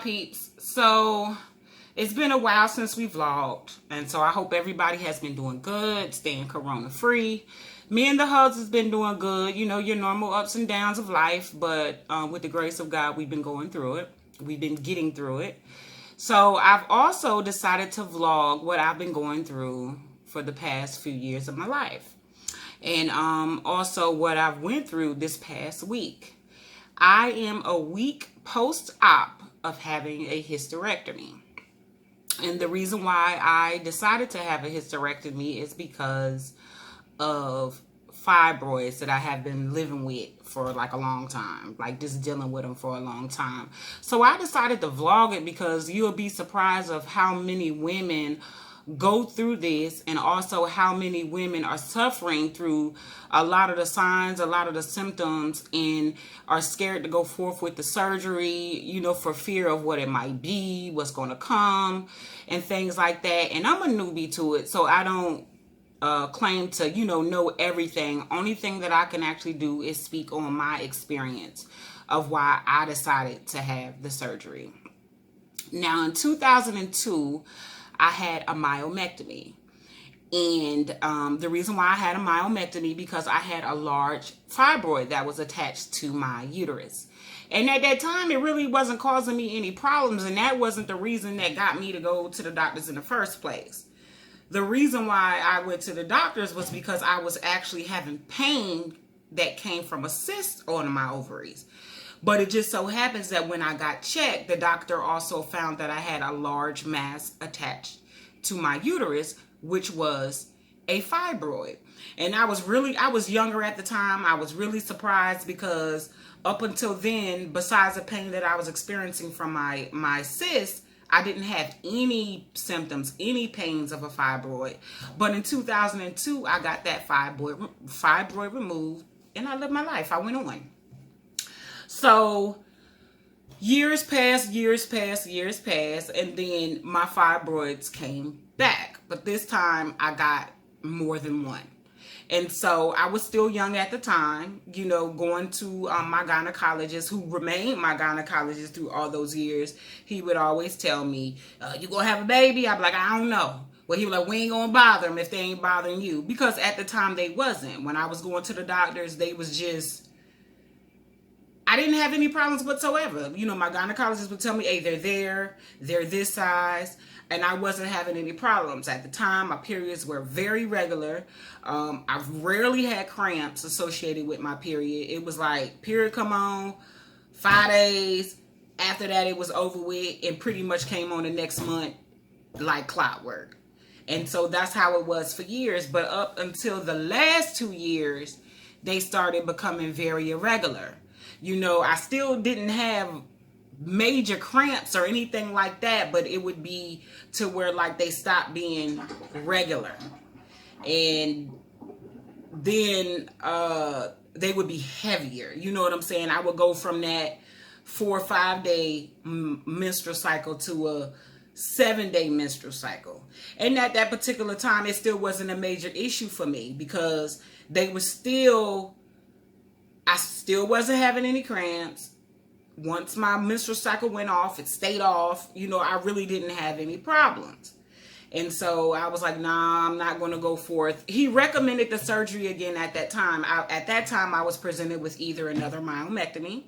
peeps. So it's been a while since we vlogged, and so I hope everybody has been doing good, staying corona free. Me and the hugs has been doing good, you know, your normal ups and downs of life, but with the grace of God, we've been going through it. We've been getting through it. So I've also decided to vlog what I've been going through for the past few years of my life, and also what I've went through this past week. I am a week post-op of having a hysterectomy. And the reason why I decided to have a hysterectomy is because of fibroids that I have been living with for like a long time, like just dealing with them for a long time. So I decided to vlog it because you'll be surprised of how many women go through this, and also how many women are suffering through a lot of the signs, a lot of the symptoms, and are scared to go forth with the surgery, you know, for fear of what it might be, what's going to come, and things like that. And I'm a newbie to it, so I don't claim to, you know everything. Only thing that I can actually do is speak on my experience of why I decided to have the surgery. Now, in 2002, I had a myomectomy. And the reason why I had a myomectomy because I had a large fibroid that was attached to my uterus. And at that time, it really wasn't causing me any problems. And that wasn't the reason that got me to go to the doctors in the first place. The reason why I went to the doctors was because I was actually having pain that came from a cyst on my ovaries. But it just so happens that when I got checked, the doctor also found that I had a large mass attached to my uterus, which was a fibroid. And I was younger at the time. I was really surprised because up until then, besides the pain that I was experiencing from my cyst, I didn't have any symptoms, any pains of a fibroid. But in 2002, I got that fibroid removed, and I lived my life. I went on. So years passed, and then my fibroids came back. But this time I got more than one. And so I was still young at the time, you know, going to my gynecologist, who remained my gynecologist through all those years. He would always tell me, you gonna have a baby? I'd be like, I don't know. Well, he was like, we ain't gonna bother them if they ain't bothering you. Because at the time they wasn't. When I was going to the doctors, they was just... I didn't have any problems whatsoever. You know, my gynecologist would tell me, hey, they're this size, and I wasn't having any problems. At the time, my periods were very regular. I've rarely had cramps associated with my period. It was like, period come on, 5 days. After that, it was over with, and pretty much came on the next month like clockwork. And so that's how it was for years. But up until the last 2 years, they started becoming very irregular. You know, I still didn't have major cramps or anything like that, but it would be to where like they stopped being regular. And then they would be heavier. You know what I'm saying? I would go from that 4 or 5 day menstrual cycle to a 7-day menstrual cycle. And at that particular time, it still wasn't a major issue for me because they were still... I still wasn't having any cramps. Once my menstrual cycle went off, it stayed off. You know, I really didn't have any problems. And so I was like, nah, I'm not going to go forth. He recommended the surgery again at that time. At that time, I was presented with either another myomectomy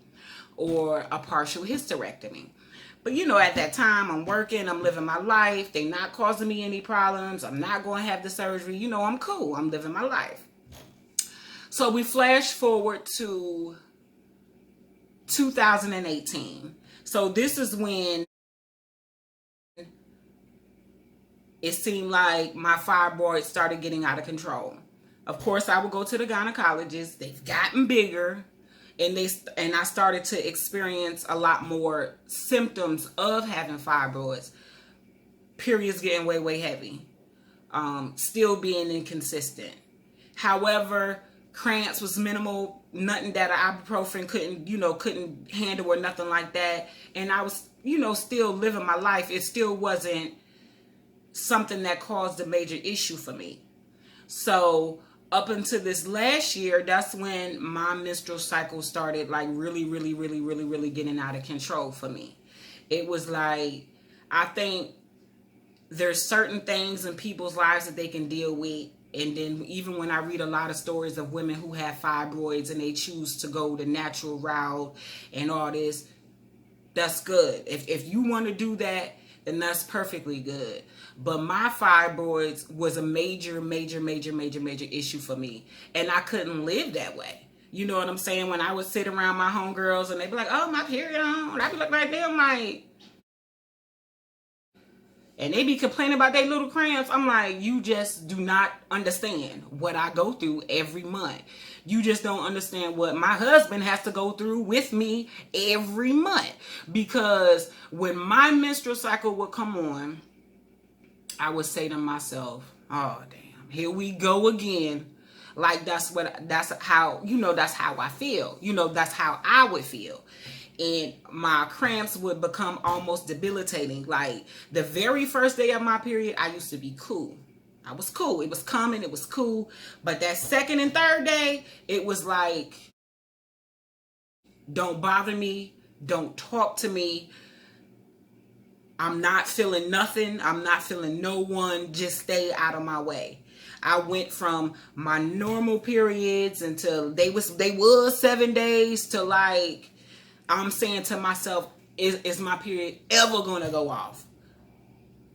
or a partial hysterectomy. But, you know, at that time, I'm working, I'm living my life. They're not causing me any problems. I'm not going to have the surgery. You know, I'm cool. I'm living my life. So we flash forward to 2018. So this is when it seemed like my fibroids started getting out of control. Of course, I would go to the gynecologist. They've gotten bigger, and I started to experience a lot more symptoms of having fibroids. Periods getting way heavy. Still being inconsistent. However, cramps was minimal, nothing that ibuprofen couldn't handle or nothing like that. And I was, you know, still living my life. It still wasn't something that caused a major issue for me. So up until this last year, that's when my menstrual cycle started like really getting out of control for me. It was like, I think there's certain things in people's lives that they can deal with. And then even when I read a lot of stories of women who have fibroids and they choose to go the natural route and all this, that's good. If you want to do that, then that's perfectly good. But my fibroids was a major issue for me. And I couldn't live that way. You know what I'm saying? When I would sit around my homegirls and they'd be like, oh, my period on. And I'd be looking like them like, and they be complaining about their little cramps. I'm like, you just do not understand what I go through every month. You just don't understand what my husband has to go through with me every month. Because when my menstrual cycle would come on, I would say to myself, oh, damn, here we go again. Like, that's how I feel. That's how I would feel. And my cramps would become almost debilitating. Like, the very first day of my period, I used to be cool. I was cool. It was coming. It was cool. But that second and third day, it was like, don't bother me. Don't talk to me. I'm not feeling nothing. I'm not feeling no one. Just stay out of my way. I went from my normal periods until they was 7 days to like, I'm saying to myself, is my period ever going to go off?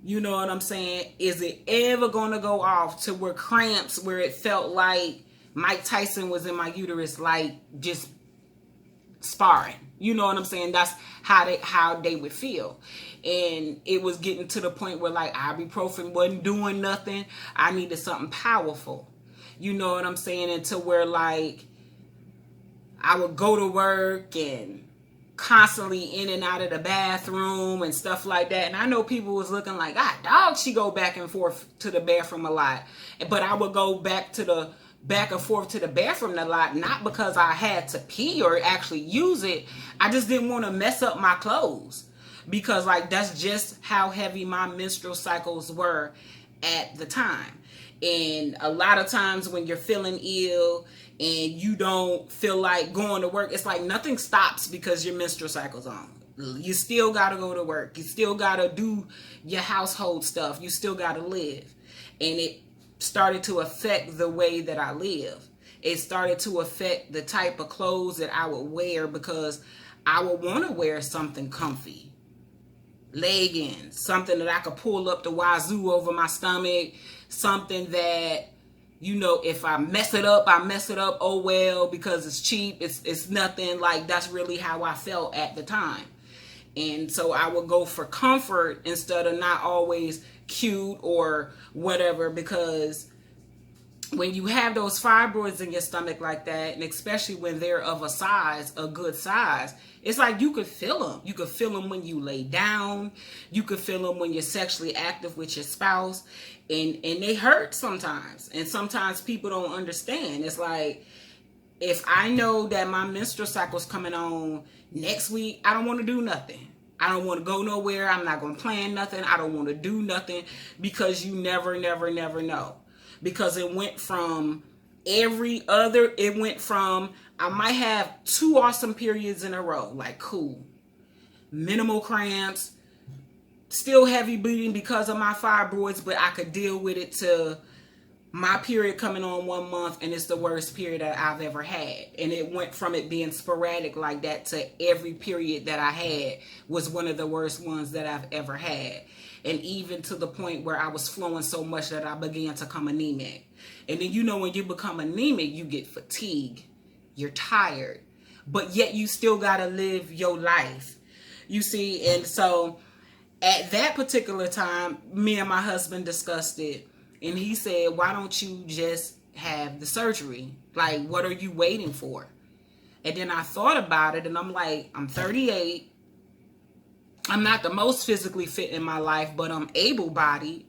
You know what I'm saying? Is it ever going to go off to where cramps, where it felt like Mike Tyson was in my uterus, like just sparring? You know what I'm saying? That's how they would feel. And it was getting to the point where like ibuprofen wasn't doing nothing. I needed something powerful. You know what I'm saying? And to where like I would go to work and constantly in and out of the bathroom and stuff like that. And I know people was looking like, dog, she go back and forth to the bathroom a lot. But I would go back and forth to the bathroom a lot, not because I had to pee or actually use it. I just didn't want to mess up my clothes, because like that's just how heavy my menstrual cycles were at the time. And a lot of times when you're feeling ill and you don't feel like going to work, it's like nothing stops because your menstrual cycle's on. You still got to go to work. You still got to do your household stuff. You still got to live. And it started to affect the way that I live. It started to affect the type of clothes that I would wear, because I would want to wear something comfy. Leggings, something that I could pull up the wazoo over my stomach, something that, if I mess it up, oh well, because it's cheap, it's nothing. Like, that's really how I felt at the time. And so I would go for comfort instead of not always cute or whatever, because when you have those fibroids in your stomach like that, and especially when they're of a good size, it's like you could feel them. You could feel them when you lay down. You could feel them when you're sexually active with your spouse. And they hurt sometimes. And sometimes people don't understand. It's like, if I know that my menstrual cycle's coming on next week, I don't want to do nothing. I don't want to go nowhere. I'm not going to plan nothing. I don't want to do nothing, because you never know. Because it went from I might have 2 awesome periods in a row, like cool, minimal cramps, still heavy bleeding because of my fibroids, but I could deal with it, to my period coming on 1 month and it's the worst period that I've ever had. And it went from it being sporadic like that to every period that I had was one of the worst ones that I've ever had. And even to the point where I was flowing so much that I began to become anemic. And then, when you become anemic, you get fatigue. You're tired. But yet you still got to live your life. You see? And so at that particular time, me and my husband discussed it. And he said, why don't you just have the surgery? Like, what are you waiting for? And then I thought about it, and I'm like, I'm 38. I'm not the most physically fit in my life, but I'm able-bodied.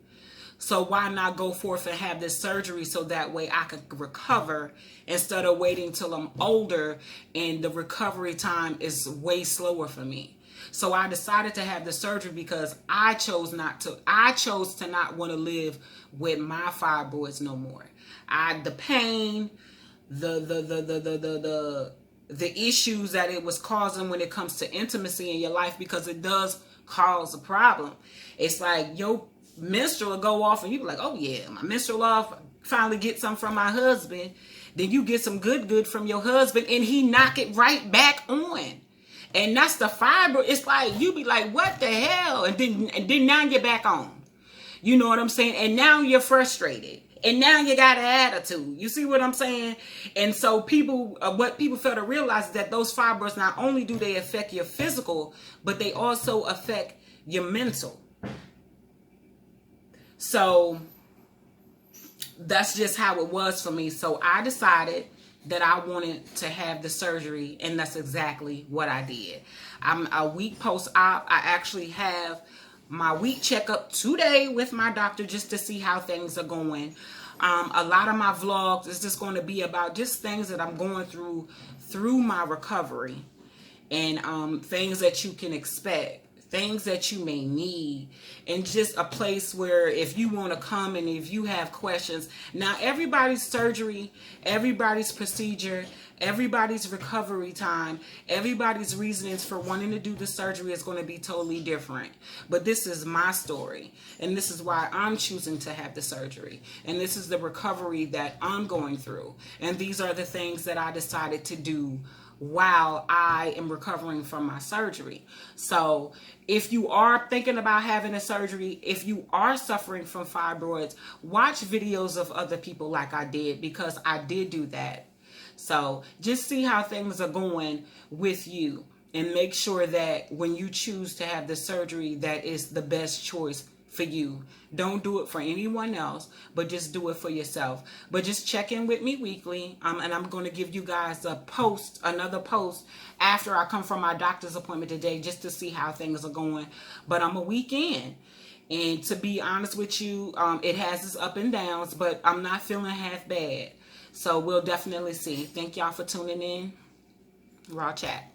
So why not go forth and have this surgery so that way I could recover instead of waiting till I'm older and the recovery time is way slower for me. So I decided to have the surgery because I chose to not want to live with my fibroids no more. The pain, the issues that it was causing when it comes to intimacy in your life, because it does cause a problem. It's like your menstrual will go off and you be like, oh yeah, my menstrual off, finally get some from my husband. Then you get some good from your husband and he knock it right back on. And that's the fiber. It's like you be like, what the hell? And then now you're back on. You know what I'm saying? And now you're frustrated. And now you got an attitude. You see what I'm saying? And so people, what people fail to realize is that those fibroids, not only do they affect your physical, but they also affect your mental. So that's just how it was for me. So I decided that I wanted to have the surgery, and that's exactly what I did. I'm a week post-op. I actually have my week checkup today with my doctor just to see how things are going. A lot of my vlogs is just going to be about just things that I'm going through my recovery, and things that you can expect, things that you may need, and just a place where if you want to come and if you have questions. Now, everybody's surgery, everybody's procedure, everybody's recovery time, everybody's reasonings for wanting to do the surgery is going to be totally different. But this is my story, and this is why I'm choosing to have the surgery, and this is the recovery that I'm going through, and these are the things that I decided to do while I am recovering from my surgery. So if you are thinking about having a surgery, if you are suffering from fibroids, watch videos of other people like I did, because I did do that. So just see how things are going with you, and make sure that when you choose to have the surgery, that is the best choice for you. Don't do it for anyone else, but just do it for yourself. But just check in with me weekly, and I'm going to give you guys another post after I come from my doctor's appointment today, just to see how things are going. But I'm a week in, and to be honest with you, it has its up and downs, but I'm not feeling half bad. So we'll definitely see. Thank y'all for tuning in. Raw Chat.